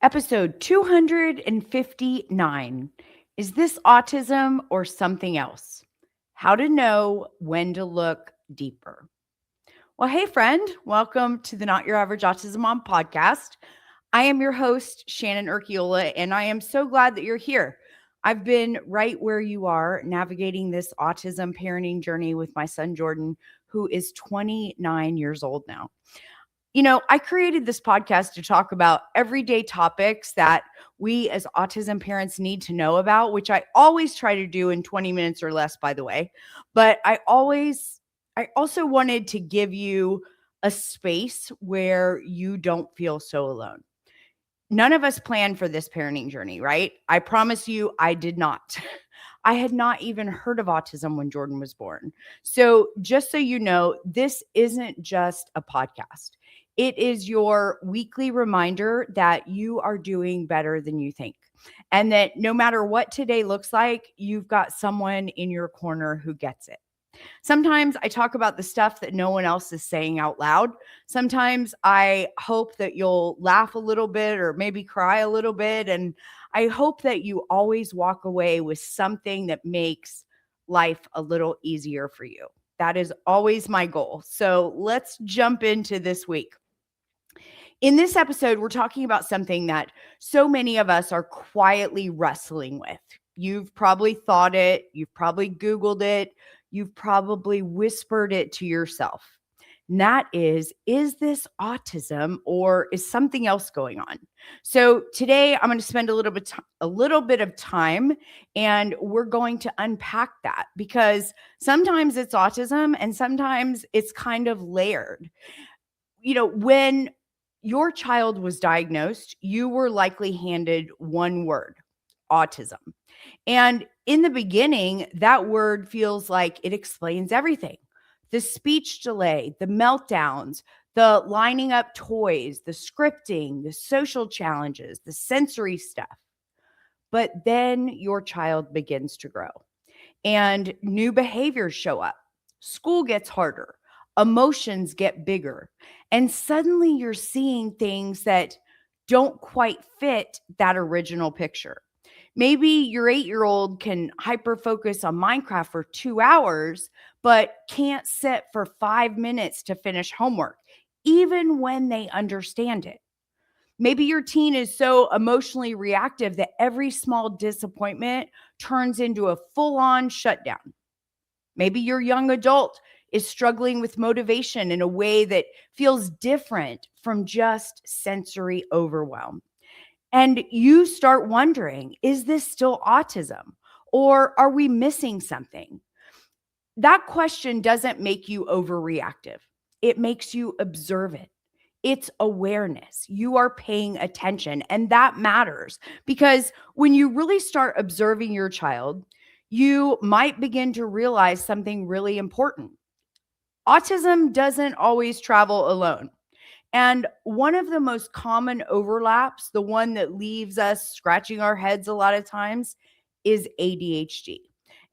Episode 259. Is this autism or something else? How to know when to look deeper. Well, hey, friend, welcome to the Not Your Average Autism Mom podcast. I am your host, Shannon Urquiola, and I am so glad that you're here. I've been right where you are navigating this autism parenting journey with my son, Jordan, who is 29 years old now. I created this podcast to talk about everyday topics that we as autism parents need to know about, which I always try to do in 20 minutes or less, by the way. But I also wanted to give you a space where you don't feel so alone. None of us planned for this parenting journey, right? I promise you, I did not. I had not even heard of autism when Jordan was born. So, just so you know, this isn't just a podcast. It is your weekly reminder that you are doing better than you think. And that no matter what today looks like, you've got someone in your corner who gets it. Sometimes I talk about the stuff that no one else is saying out loud. Sometimes I hope that you'll laugh a little bit or maybe cry a little bit. And I hope that you always walk away with something that makes life a little easier for you. That is always my goal. So let's jump into this week. In this episode, we're talking about something that so many of us are quietly wrestling with. You've probably thought it, you've probably Googled it, you've probably whispered it to yourself. And that is this autism or is something else going on? So today I'm going to spend a little bit of time and we're going to unpack that because sometimes it's autism and sometimes it's kind of layered. When your child was diagnosed, you were likely handed one word, autism. And in the beginning, that word feels like it explains everything. The speech delay, the meltdowns, the lining up toys, the scripting, the social challenges, the sensory stuff. But then your child begins to grow and new behaviors show up. School gets harder, emotions get bigger, and suddenly you're seeing things that don't quite fit that original picture. Maybe your 8-year-old can hyper focus on Minecraft for 2 hours, but can't sit for 5 minutes to finish homework, even when they understand it. Maybe your teen is so emotionally reactive that every small disappointment turns into a full on shutdown. Maybe your young adult is struggling with motivation in a way that feels different from just sensory overwhelm. And you start wondering, is this still autism or are we missing something? That question doesn't make you overreactive. It makes you observe it. It's awareness. You are paying attention, and that matters because when you really start observing your child, you might begin to realize something really important. Autism doesn't always travel alone. And one of the most common overlaps, the one that leaves us scratching our heads a lot of times, is ADHD.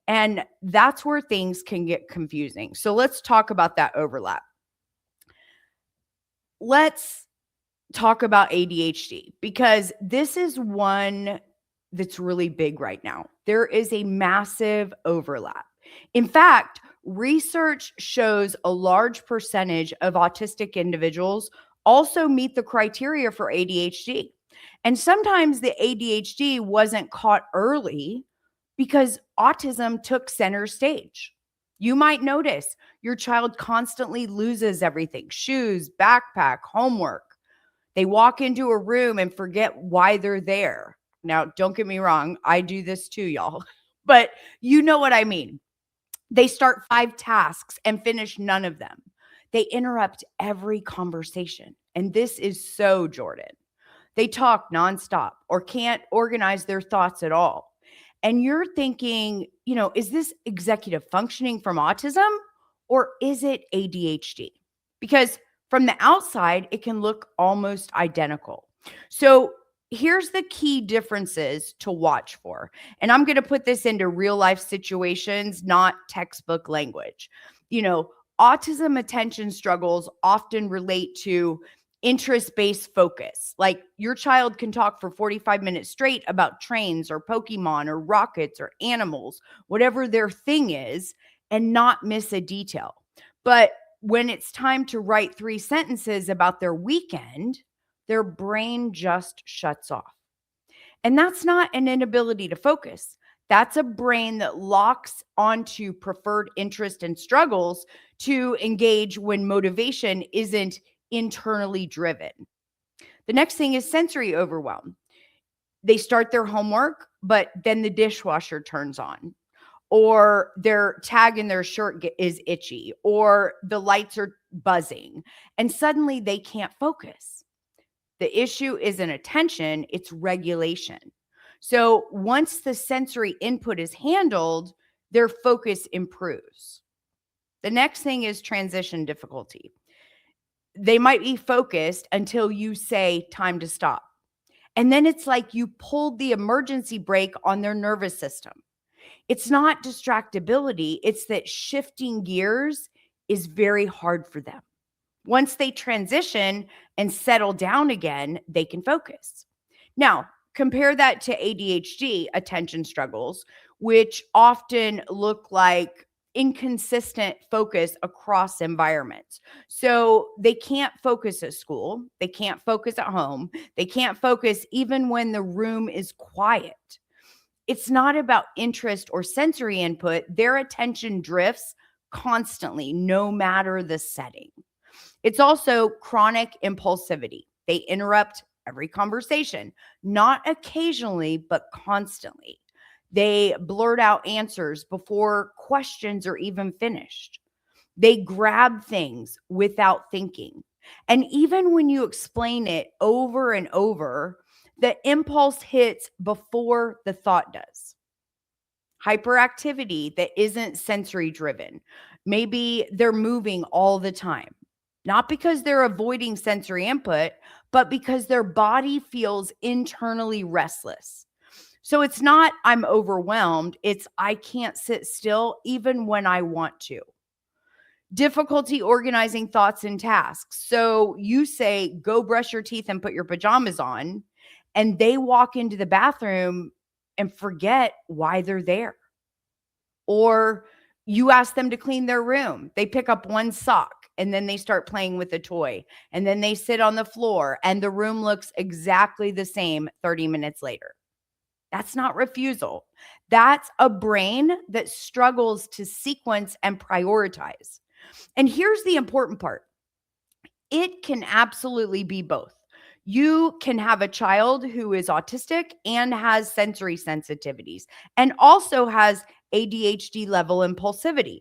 And that's where things can get confusing. So let's talk about that overlap. Let's talk about ADHD because this is one that's really big right now. There is a massive overlap. In fact, research shows a large percentage of autistic individuals also meet the criteria for ADHD. And sometimes the ADHD wasn't caught early because autism took center stage. You might notice your child constantly loses everything: shoes, backpack, homework. They walk into a room and forget why they're there. Now, don't get me wrong, I do this too, y'all, but you know what I mean. They start 5 tasks and finish none of them. They interrupt every conversation. And this is so Jordan. They talk nonstop or can't organize their thoughts at all. And you're thinking, is this executive functioning from autism or is it ADHD? Because from the outside, it can look almost identical. So here's the key differences to watch for. And I'm going to put this into real life situations, not textbook language. Autism attention struggles often relate to interest-based focus. Like your child can talk for 45 minutes straight about trains or Pokemon or rockets or animals, whatever their thing is, and not miss a detail. But when it's time to write 3 sentences about their weekend, their brain just shuts off. And that's not an inability to focus. That's a brain that locks onto preferred interest and struggles to engage when motivation isn't internally driven. The next thing is sensory overwhelm. They start their homework, but then the dishwasher turns on, or their tag in their shirt is itchy, or the lights are buzzing, and suddenly they can't focus. The issue isn't attention, it's regulation. So once the sensory input is handled, their focus improves. The next thing is transition difficulty. They might be focused until you say time to stop. And then it's like you pulled the emergency brake on their nervous system. It's not distractibility, it's that shifting gears is very hard for them. Once they transition and settle down again, they can focus. Now, compare that to ADHD attention struggles, which often look like inconsistent focus across environments. So they can't focus at school, they can't focus at home, they can't focus even when the room is quiet. It's not about interest or sensory input, their attention drifts constantly, no matter the setting. It's also chronic impulsivity. They interrupt every conversation, not occasionally, but constantly. They blurt out answers before questions are even finished. They grab things without thinking. And even when you explain it over and over, the impulse hits before the thought does. Hyperactivity that isn't sensory driven. Maybe they're moving all the time, not because they're avoiding sensory input, but because their body feels internally restless. So it's not I'm overwhelmed, it's I can't sit still even when I want to. Difficulty organizing thoughts and tasks. So you say, go brush your teeth and put your pajamas on, and they walk into the bathroom and forget why they're there. Or you ask them to clean their room. They pick up one sock and then they start playing with a toy. And then they sit on the floor and the room looks exactly the same 30 minutes later. That's not refusal. That's a brain that struggles to sequence and prioritize. And here's the important part. It can absolutely be both. You can have a child who is autistic and has sensory sensitivities and also has ADHD level impulsivity.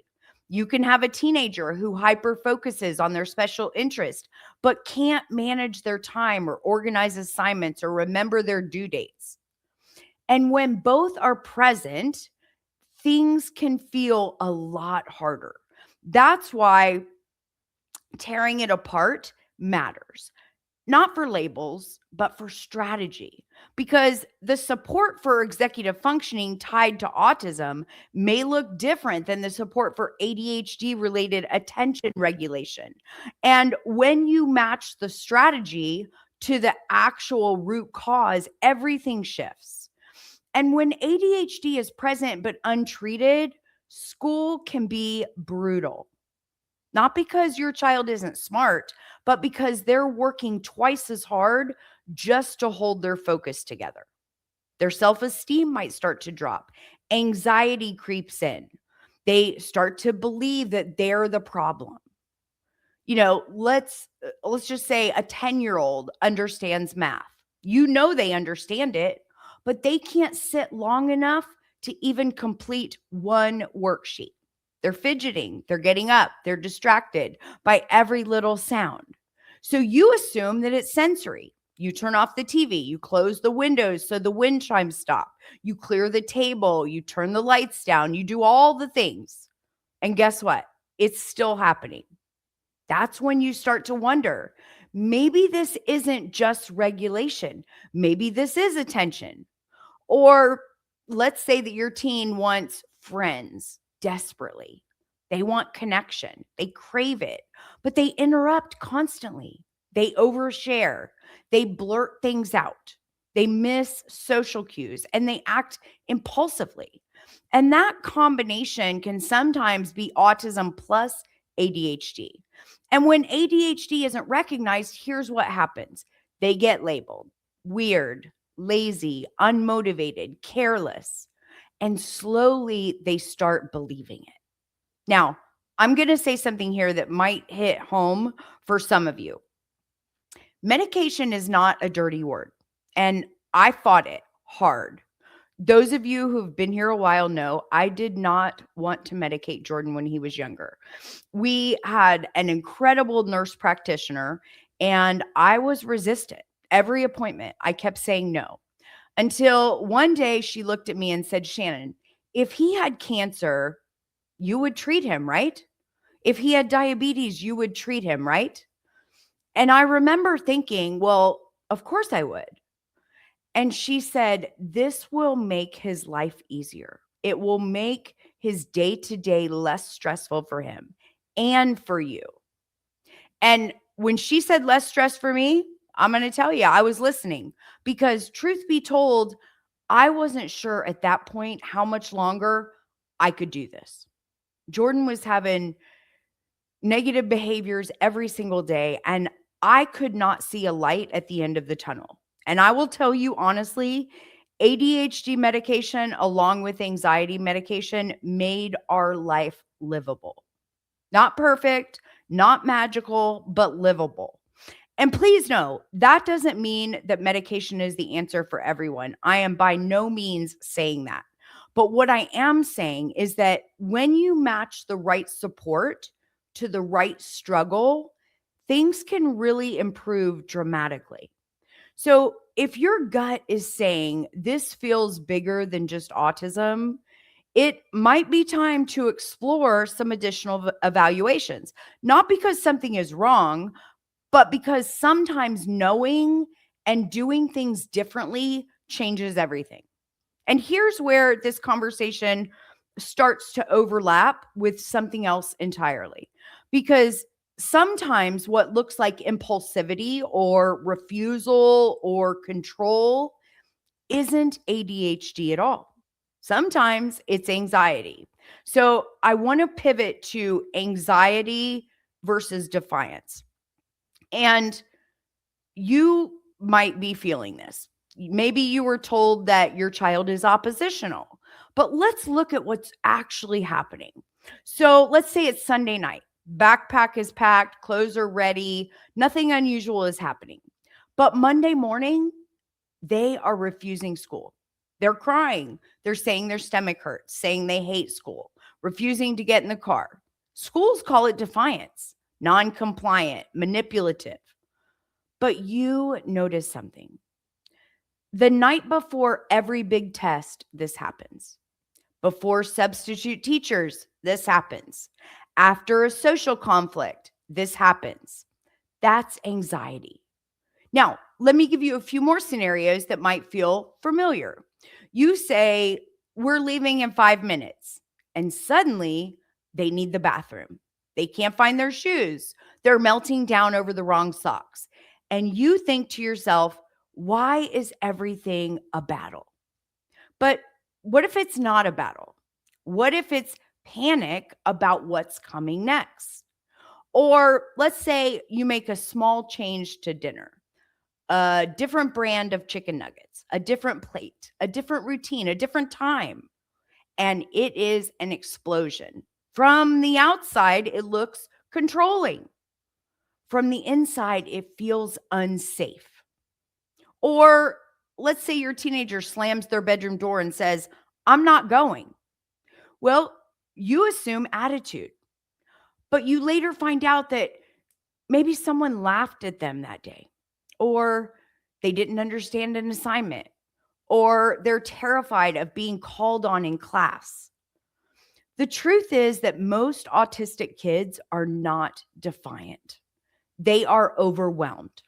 You can have a teenager who hyper focuses on their special interest, but can't manage their time or organize assignments or remember their due dates. And when both are present, things can feel a lot harder. That's why tearing it apart matters. Not for labels, but for strategy. Because the support for executive functioning tied to autism may look different than the support for ADHD related attention regulation. And when you match the strategy to the actual root cause, everything shifts. And when ADHD is present but untreated, school can be brutal. Not because your child isn't smart, but because they're working twice as hard just to hold their focus together. Their self-esteem might start to drop. Anxiety creeps in. They start to believe that they're the problem. Let's just say a 10-year-old understands math. You know they understand it, but they can't sit long enough to even complete one worksheet. They're fidgeting, they're getting up, they're distracted by every little sound. So you assume that it's sensory. You turn off the TV, you close the windows so the wind chimes stop, you clear the table, you turn the lights down, you do all the things. And guess what? It's still happening. That's when you start to wonder, maybe this isn't just regulation. Maybe this is attention. Or let's say that your teen wants friends desperately. They want connection. They crave it, but they interrupt constantly. They overshare. They blurt things out. They miss social cues and they act impulsively. And that combination can sometimes be autism plus ADHD. And when ADHD isn't recognized, here's what happens: they get labeled weird, lazy, unmotivated, careless, and slowly they start believing it. Now, I'm going to say something here that might hit home for some of you. Medication is not a dirty word, and I fought it hard. Those of you who've been here a while know I did not want to medicate Jordan when he was younger. We had an incredible nurse practitioner, and I was resistant. Every appointment, I kept saying no, until one day she looked at me and said, "Shannon, if he had cancer, you would treat him, right? If he had diabetes, you would treat him, right?" And I remember thinking, well, of course I would. And she said, "This will make his life easier. It will make his day to day less stressful for him and for you." And when she said less stress for me, I'm going to tell you, I was listening, because truth be told, I wasn't sure at that point how much longer I could do this. Jordan was having negative behaviors every single day, and I could not see a light at the end of the tunnel. And I will tell you honestly, ADHD medication along with anxiety medication made our life livable. Not perfect, not magical, but livable. And please know, that doesn't mean that medication is the answer for everyone. I am by no means saying that. But what I am saying is that when you match the right support to the right struggle, things can really improve dramatically. So if your gut is saying this feels bigger than just autism, it might be time to explore some additional evaluations. Not because something is wrong, but because sometimes knowing and doing things differently changes everything. And here's where this conversation starts to overlap with something else entirely. Because sometimes what looks like impulsivity or refusal or control isn't ADHD at all. Sometimes it's anxiety. So I want to pivot to anxiety versus defiance. And you might be feeling this. Maybe you were told that your child is oppositional, but let's look at what's actually happening. So let's say it's Sunday night. Backpack is packed, clothes are ready, nothing unusual is happening. But Monday morning, they are refusing school. They're crying. They're saying their stomach hurts, saying they hate school, refusing to get in the car. Schools call it defiance, non-compliant, manipulative. But you notice something. The night before every big test, this happens. Before substitute teachers, this happens. After a social conflict, this happens. That's anxiety. Now, let me give you a few more scenarios that might feel familiar. You say, "We're leaving in 5 minutes," and suddenly they need the bathroom. They can't find their shoes. They're melting down over the wrong socks. And you think to yourself, why is everything a battle? But what if it's not a battle? What if it's panic about what's coming next? Or let's say you make a small change to dinner: a different brand of chicken nuggets, a different plate, a different routine, a different time. And it is an explosion. From the outside, it looks controlling. From the inside, it feels unsafe. Or let's say your teenager slams their bedroom door and says, "I'm not going." Well, you assume attitude, but you later find out that maybe someone laughed at them that day, or they didn't understand an assignment, or they're terrified of being called on in class. The truth is that most autistic kids are not defiant. They are overwhelmed.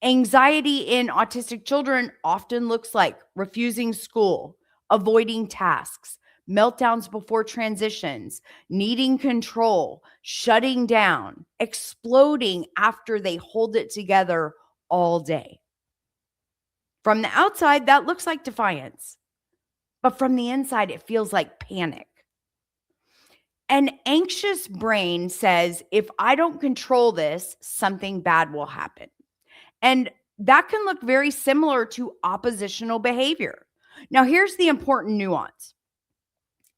Anxiety in autistic children often looks like refusing school, avoiding tasks, meltdowns before transitions, needing control, shutting down, exploding after they hold it together all day. From the outside, that looks like defiance, but from the inside, it feels like panic. An anxious brain says, if I don't control this, something bad will happen. And that can look very similar to oppositional behavior. Now, here's the important nuance.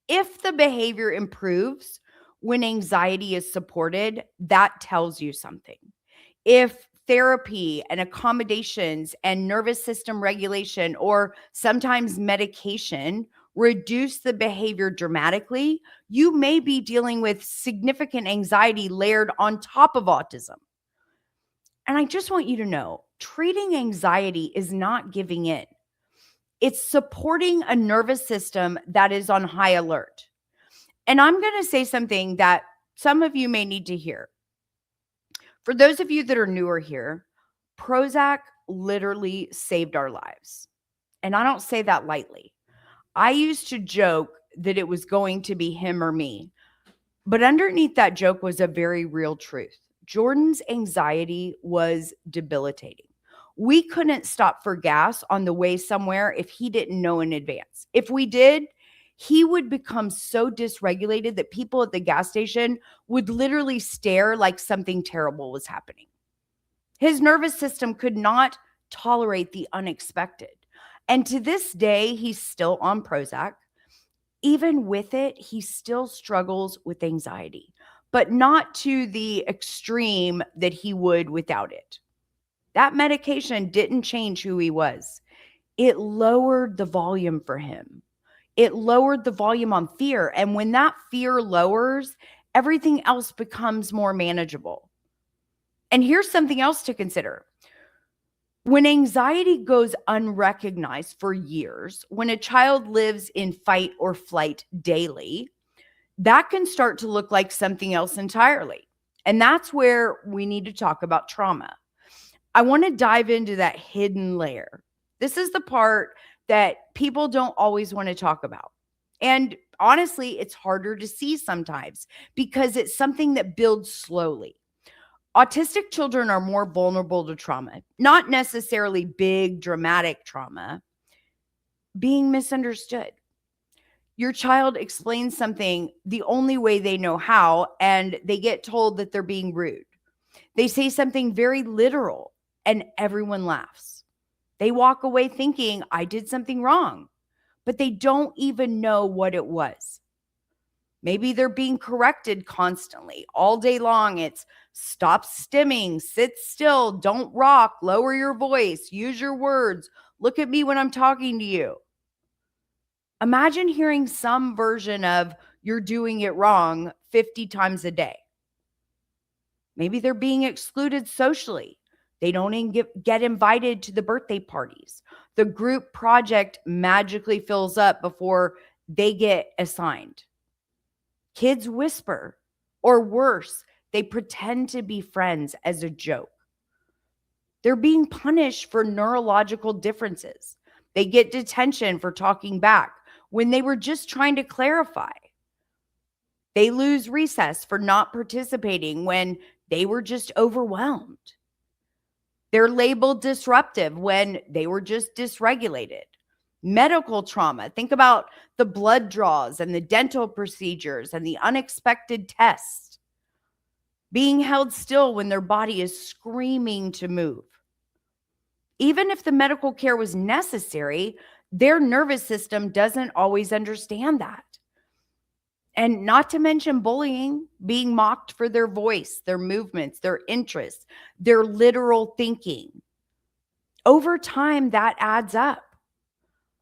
If the behavior improves when anxiety is supported, that tells you something. If therapy and accommodations and nervous system regulation or sometimes medication reduce the behavior dramatically, you may be dealing with significant anxiety layered on top of autism. And I just want you to know, treating anxiety is not giving in. It's supporting a nervous system that is on high alert. And I'm going to say something that some of you may need to hear. For those of you that are newer here, Prozac literally saved our lives. And I don't say that lightly. I used to joke that it was going to be him or me. But underneath that joke was a very real truth. Jordan's anxiety was debilitating. We couldn't stop for gas on the way somewhere if he didn't know in advance. If we did, he would become so dysregulated that people at the gas station would literally stare like something terrible was happening. His nervous system could not tolerate the unexpected. And to this day, he's still on Prozac. Even with it, he still struggles with anxiety, but not to the extreme that he would without it. That medication didn't change who he was. It lowered the volume for him. It lowered the volume on fear. And when that fear lowers, everything else becomes more manageable. And here's something else to consider. When anxiety goes unrecognized for years, when a child lives in fight or flight daily, that can start to look like something else entirely. And that's where we need to talk about trauma. I want to dive into that hidden layer. This is the part that people don't always want to talk about. And honestly, it's harder to see sometimes because it's something that builds slowly. Autistic children are more vulnerable to trauma, not necessarily big, dramatic trauma, being misunderstood. Your child explains something the only way they know how, and they get told that they're being rude. They say something very literal, and everyone laughs. They walk away thinking, I did something wrong, but they don't even know what it was. Maybe they're being corrected constantly. All day long, it's stop stimming, sit still, don't rock, lower your voice, use your words, look at me when I'm talking to you. Imagine hearing some version of you're doing it wrong 50 times a day. Maybe they're being excluded socially. They don't even get invited to the birthday parties. The group project magically fills up before they get assigned. Kids whisper, or worse, they pretend to be friends as a joke. They're being punished for neurological differences. They get detention for talking back when they were just trying to clarify. They lose recess for not participating when they were just overwhelmed. They're labeled disruptive when they were just dysregulated. Medical trauma. Think about the blood draws and the dental procedures and the unexpected tests. Being held still when their body is screaming to move. Even if the medical care was necessary, their nervous system doesn't always understand that. And not to mention bullying, being mocked for their voice, their movements, their interests, their literal thinking. Over time, that adds up.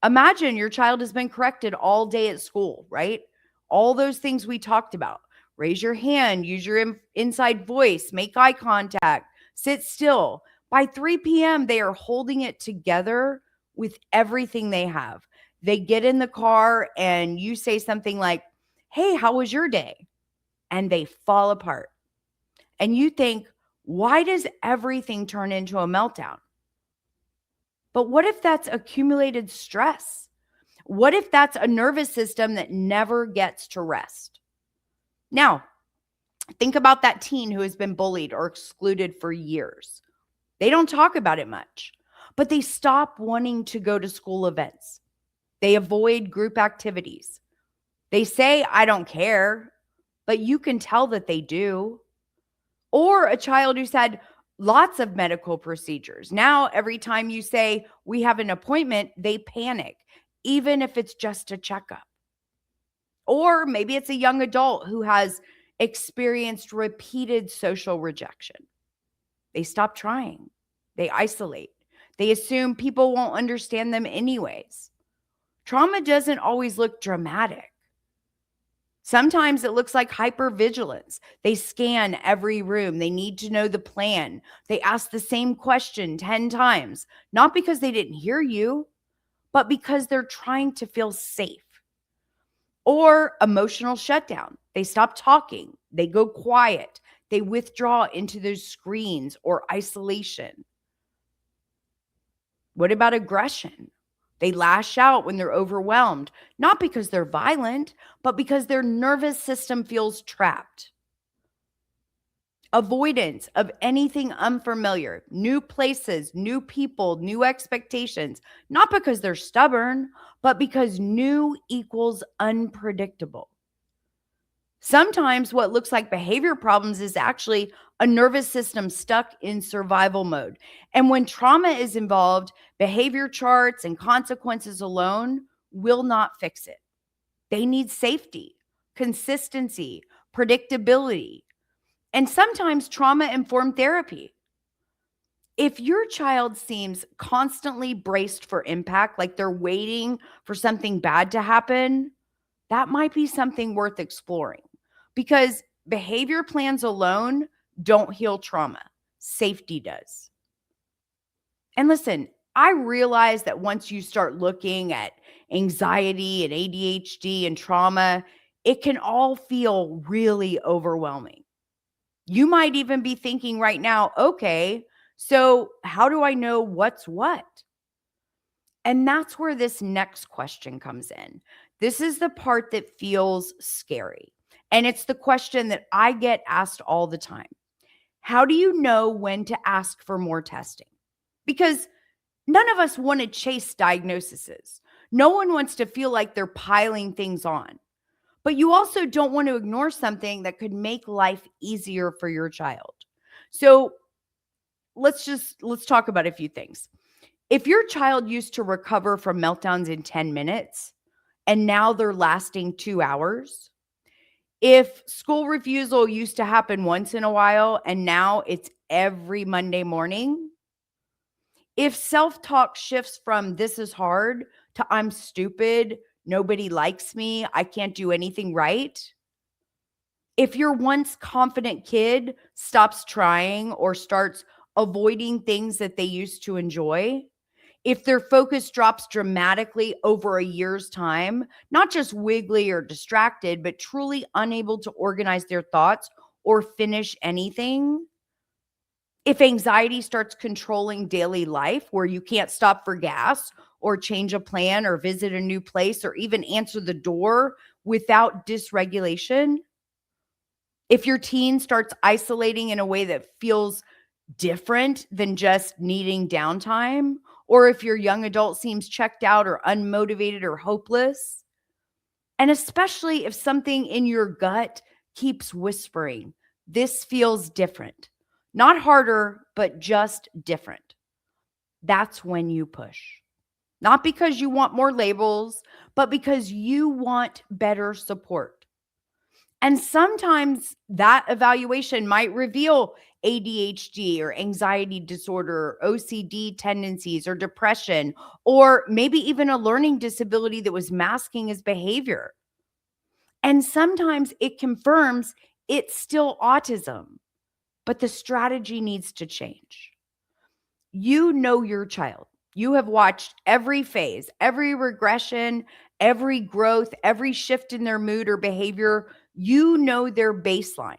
Imagine your child has been corrected all day at school, right? All those things we talked about. Raise your hand, use your inside voice, make eye contact, sit still. By 3 p.m., they are holding it together with everything they have. They get in the car and you say something like, hey, how was your day? And they fall apart. And you think, why does everything turn into a meltdown? But what if that's accumulated stress? What if that's a nervous system that never gets to rest? Now, think about that teen who has been bullied or excluded for years. They don't talk about it much, but they stop wanting to go to school events. They avoid group activities. They say, I don't care, but you can tell that they do. Or a child who's had lots of medical procedures. Now, every time you say, we have an appointment, they panic, even if it's just a checkup. Or maybe it's a young adult who has experienced repeated social rejection. They stop trying, they isolate, they assume people won't understand them anyways. Trauma doesn't always look dramatic. Sometimes it looks like hypervigilance. They scan every room. They need to know the plan. They ask the same question 10 times, not because they didn't hear you, but because they're trying to feel safe. Or emotional shutdown. They stop talking. They go quiet. They withdraw into those screens or isolation. What about aggression? They lash out when they're overwhelmed, not because they're violent, but because their nervous system feels trapped. Avoidance of anything unfamiliar, new places, new people, new expectations, not because they're stubborn, but because new equals unpredictable. Sometimes what looks like behavior problems is actually a nervous system stuck in survival mode. And when trauma is involved, behavior charts and consequences alone will not fix it. They need safety, consistency, predictability, and sometimes trauma-informed therapy. If your child seems constantly braced for impact, like they're waiting for something bad to happen, that might be something worth exploring, because behavior plans alone don't heal trauma. Safety does. And listen, I realize that once you start looking at anxiety and ADHD and trauma, it can all feel really overwhelming. You might even be thinking right now, okay, so how do I know what's what? And that's where this next question comes in. This is the part that feels scary. And it's the question that I get asked all the time. How do you know when to ask for more testing? Because none of us want to chase diagnoses. No one wants to feel like they're piling things on. But you also don't want to ignore something that could make life easier for your child. So let's talk about a few things. If your child used to recover from meltdowns in 10 minutes and now they're lasting 2 hours, if school refusal used to happen once in a while and now it's every Monday morning, if self-talk shifts from this is hard to I'm stupid, nobody likes me, I can't do anything right, if your once confident kid stops trying or starts avoiding things that they used to enjoy, if their focus drops dramatically over a year's time, not just wiggly or distracted, but truly unable to organize their thoughts or finish anything, if anxiety starts controlling daily life where you can't stop for gas or change a plan or visit a new place or even answer the door without dysregulation, if your teen starts isolating in a way that feels different than just needing downtime, or if your young adult seems checked out or unmotivated or hopeless, and especially if something in your gut keeps whispering, this feels different, not harder, but just different, that's when you push. Not because you want more labels, but because you want better support. And sometimes that evaluation might reveal ADHD or anxiety disorder, or OCD tendencies, or depression, or maybe even a learning disability that was masking his behavior. And sometimes it confirms it's still autism, but the strategy needs to change. You know your child. You have watched every phase, every regression, every growth, every shift in their mood or behavior. You know their baseline.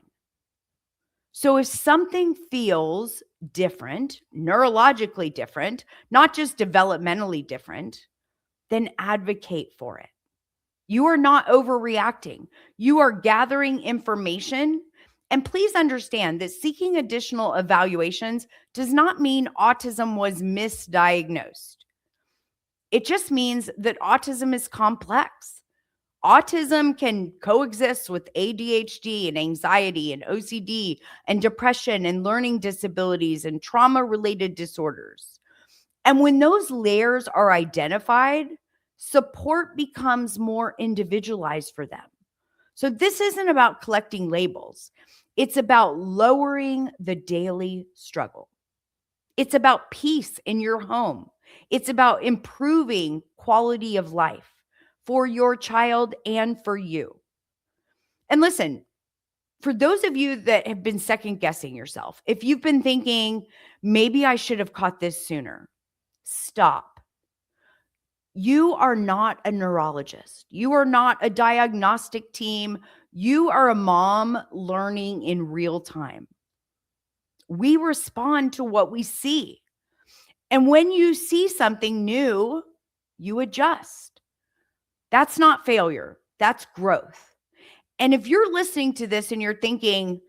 So if something feels different, neurologically different, not just developmentally different, then advocate for it. You are not overreacting. You are gathering information. And please understand that seeking additional evaluations does not mean autism was misdiagnosed. It just means that autism is complex. Autism can coexist with ADHD and anxiety and OCD and depression and learning disabilities and trauma related disorders. And when those layers are identified, support becomes more individualized for them. So this isn't about collecting labels. It's about lowering the daily struggle. It's about peace in your home. It's about improving quality of life for your child and for you. And listen, for those of you that have been second guessing yourself, if you've been thinking, maybe I should have caught this sooner, stop. You are not a neurologist. You are not a diagnostic team. You are a mom learning in real time. We respond to what we see. And when you see something new, you adjust. That's not failure. That's growth. And if you're listening to this and you're thinking,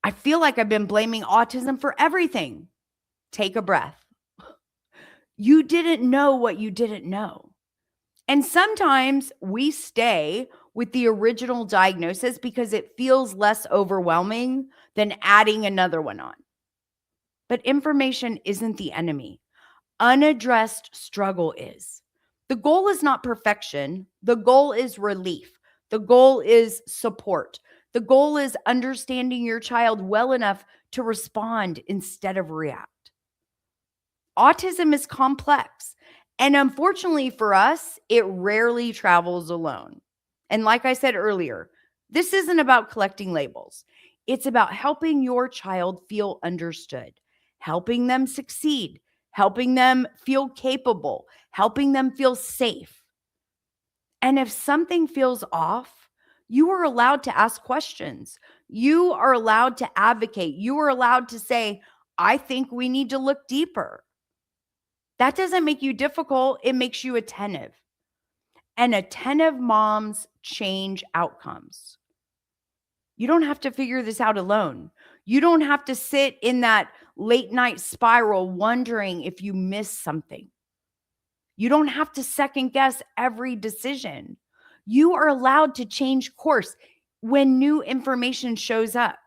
I feel like I've been blaming autism for everything, take a breath. You didn't know what you didn't know. And sometimes we stay with the original diagnosis because it feels less overwhelming than adding another one on. But information isn't the enemy. Unaddressed struggle is. The goal is not perfection. The goal is relief. The goal is support. The goal is understanding your child well enough to respond instead of react. Autism is complex. And unfortunately for us, it rarely travels alone. And like I said earlier, this isn't about collecting labels. It's about helping your child feel understood, helping them succeed, helping them feel capable, helping them feel safe. And if something feels off, you are allowed to ask questions. You are allowed to advocate. You are allowed to say, I think we need to look deeper. That doesn't make you difficult. It makes you attentive. And attentive moms change outcomes. You don't have to figure this out alone. You don't have to sit in that late night spiral wondering if you missed something. You don't have to second guess every decision. You are allowed to change course when new information shows up.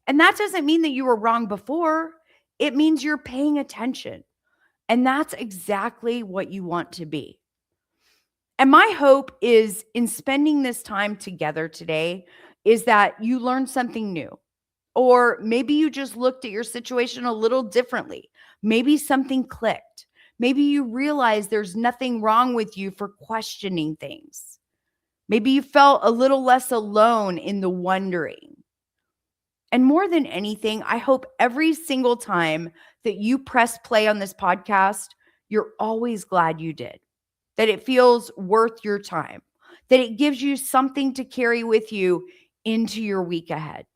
And that doesn't mean that you were wrong before. It means you're paying attention. And that's exactly what you want to be. And my hope is in spending this time together today is that you learned something new. Or maybe you just looked at your situation a little differently. Maybe something clicked. Maybe you realize there's nothing wrong with you for questioning things. Maybe you felt a little less alone in the wondering. And more than anything, I hope every single time that you press play on this podcast, you're always glad you did, that it feels worth your time, that it gives you something to carry with you into your week ahead.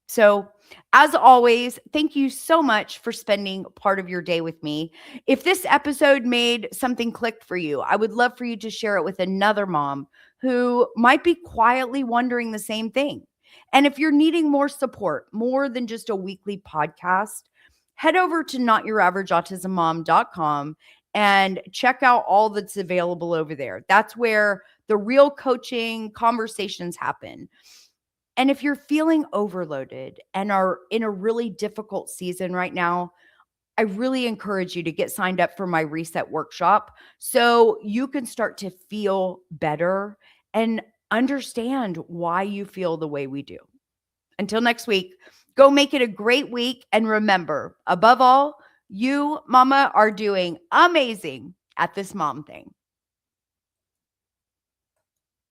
So, as always, thank you so much for spending part of your day with me. If this episode made something click for you, I would love for you to share it with another mom who might be quietly wondering the same thing. And if you're needing more support, more than just a weekly podcast, head over to notyouraverageautismmom.com and check out all that's available over there. That's where the real coaching conversations happen. And if you're feeling overloaded and are in a really difficult season right now, I really encourage you to get signed up for my reset workshop so you can start to feel better and understand why you feel the way we do. Until next week, go make it a great week. And remember, above all, you, mama, are doing amazing at this mom thing.